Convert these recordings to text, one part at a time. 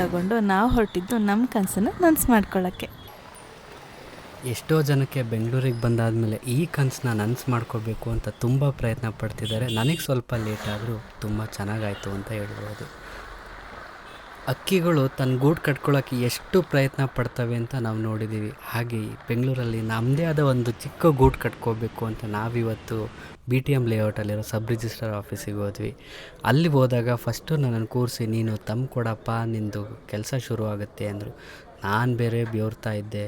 ತಗೊಂಡು ನಾವು ಹೊರಟಿದ್ದು ನಮ್ಮ ಕನಸನ್ನು ನನಸು ಮಾಡ್ಕೊಳ್ಳೋಕ್ಕೆ. ಎಷ್ಟೋ ಜನಕ್ಕೆ ಬೆಂಗಳೂರಿಗೆ ಬಂದಾದಮೇಲೆ ಈ ಕನಸನ್ನ ನನಸು ಮಾಡ್ಕೋಬೇಕು ಅಂತ ತುಂಬ ಪ್ರಯತ್ನ ಪಡ್ತಿದ್ದಾರೆ. ನನಗೆ ಸ್ವಲ್ಪ ಲೇಟ್ ಆದರೂ ತುಂಬ ಚೆನ್ನಾಗಾಯಿತು ಅಂತ ಹೇಳ್ಬೋದು. ಹಕ್ಕಿಗಳು ತನ್ನ ಗೂಡು ಕಟ್ಕೊಳ್ಳೋಕ್ಕೆ ಎಷ್ಟು ಪ್ರಯತ್ನ ಪಡ್ತವೆ ಅಂತ ನಾವು ನೋಡಿದ್ದೀವಿ. ಹಾಗೆ ಬೆಂಗಳೂರಲ್ಲಿ ನಮ್ಮದೇ ಆದ ಒಂದು ಚಿಕ್ಕ ಗೂಡು ಕಟ್ಕೋಬೇಕು ಅಂತ ನಾವಿವತ್ತು BTM ಲೇಔಟಲ್ಲಿರೋ ಸಬ್ ರಿಜಿಸ್ಟ್ರಾರ್ ಆಫೀಸಿಗೆ ಹೋದ್ವಿ. ಅಲ್ಲಿ ಹೋದಾಗ ಫಸ್ಟು ನನ್ನನ್ನು ಕೂರಿಸಿ, ನೀನು ಕೊಡಪ್ಪ, ನಿಂದು ಕೆಲಸ ಶುರು ಆಗುತ್ತೆ ಅಂದರು. ನಾನು ಬೇರೆ ಬೆವರ್ತಾ ಇದ್ದೆ.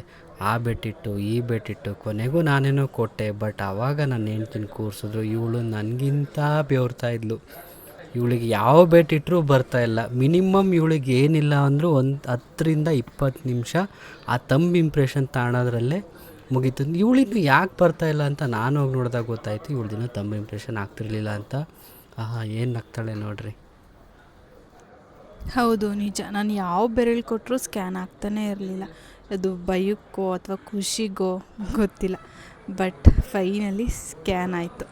ಆ ಬೆಟ್ಟಿಟ್ಟು ಈ ಬೆಟ್ಟಿಟ್ಟು ಕೊನೆಗೂ ನಾನೇನೋ ಕೊಟ್ಟೆ. ಬಟ್ ಆವಾಗ ನನ್ನ ಹೆಂಡ್ತಿನ ಕೂರಿಸಿದ್ರು. ಇವಳು ನನಗಿಂತ ಬೆವರ್ತಾ ಇದ್ಲು. ಇವಳಿಗೆ ಯಾವ ಬೆಟ್ಟಿಟ್ಟರೂ ಬರ್ತಾಯಿಲ್ಲ. ಮಿನಿಮಮ್ ಇವಳಿಗೆ ಏನಿಲ್ಲ ಅಂದರೂ ಒಂದು 10-20 ನಿಮಿಷ ಆ ಇಂಪ್ರೆಷನ್ ತಾಣೋದ್ರಲ್ಲೇ ಮುಗೀತು. ಇವಳಿನ್ನು ಯಾಕೆ ಬರ್ತಾಯಿಲ್ಲ ಅಂತ ನಾನು ಹೋಗಿ ನೋಡಿದಾಗ ಗೊತ್ತಾಯಿತು, ಇವಳ್ದಿನ ಇಂಪ್ರೆಷನ್ ಆಗ್ತಿರ್ಲಿಲ್ಲ ಅಂತ. ಏನು ನಗ್ತಾಳೆ ನೋಡ್ರಿ. ಹೌದು, ನಿಜ. ನಾನು ಯಾವ ಬೆರಳು ಕೊಟ್ಟರೂ ಸ್ಕ್ಯಾನ್ ಆಗ್ತಾನೇ ಇರಲಿಲ್ಲ. ಅದು ಭಯಕ್ಕೋ ಅಥವಾ ಖುಷಿಗೋ ಗೊತ್ತಿಲ್ಲ, ಬಟ್ ಫೈನಲಿ ಸ್ಕ್ಯಾನ್ ಆಯಿತು.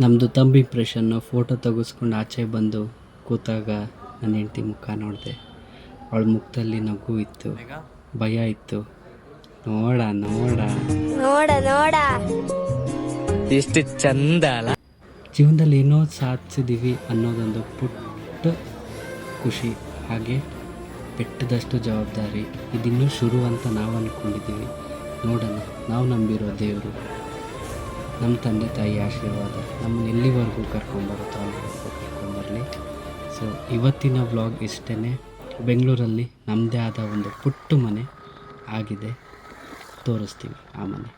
ನಮ್ಮದು ಇಂಪ್ರೆಷನ್ನು ಫೋಟೋ ತೆಗೆಸ್ಕೊಂಡು ಆಚೆ ಬಂದು ಕೂತಾಗ ನನ್ನ ಹೆಂಡ್ತಿ ಮುಖ ನೋಡಿದೆ. ಅವಳ ಮುಖದಲ್ಲಿ ನಗು ಇತ್ತು, ಭಯ ಇತ್ತು. ನೋಡ ನೋಡ ನೋಡ ನೋಡ ಎಷ್ಟು ಚಂದ ಅಲ್ಲ. ಜೀವನದಲ್ಲಿ ಏನೋ ಸಾಧಿಸಿದ್ದೀವಿ ಅನ್ನೋದೊಂದು ಪುಟ್ಟ ಖುಷಿ. ಹಾಗೆ ಬೆಟ್ಟದಷ್ಟು ಜವಾಬ್ದಾರಿ. ಇದಿನ್ನೂ ಶುರು ಅಂತ ನಾವು ಅಂದ್ಕೊಂಡಿದ್ದೀವಿ. ನೋಡೋಣ, ನಾವು ನಂಬಿರೋ ದೇವರು, ನಮ್ಮ ತಂದೆ ತಾಯಿ ಆಶೀರ್ವಾದ ನಮ್ಮನ್ನು ಎಲ್ಲಿವರೆಗೂ ಕರ್ಕೊಂಬರುತ್ತೋ ಅಲ್ಲಿವರೆಗೂ ಕರ್ಕೊಂಬರಲಿ. ಸೊ ಇವತ್ತಿನ ವ್ಲಾಗ್ ಇಷ್ಟೇ. ಬೆಂಗಳೂರಲ್ಲಿ ನಮ್ಮದೇ ಆದ ಒಂದು ಪುಟ್ಟ ಮನೆ ಆಗಿದೆ, ತೋರಿಸ್ತೀವಿ ಆ ಮನೆ.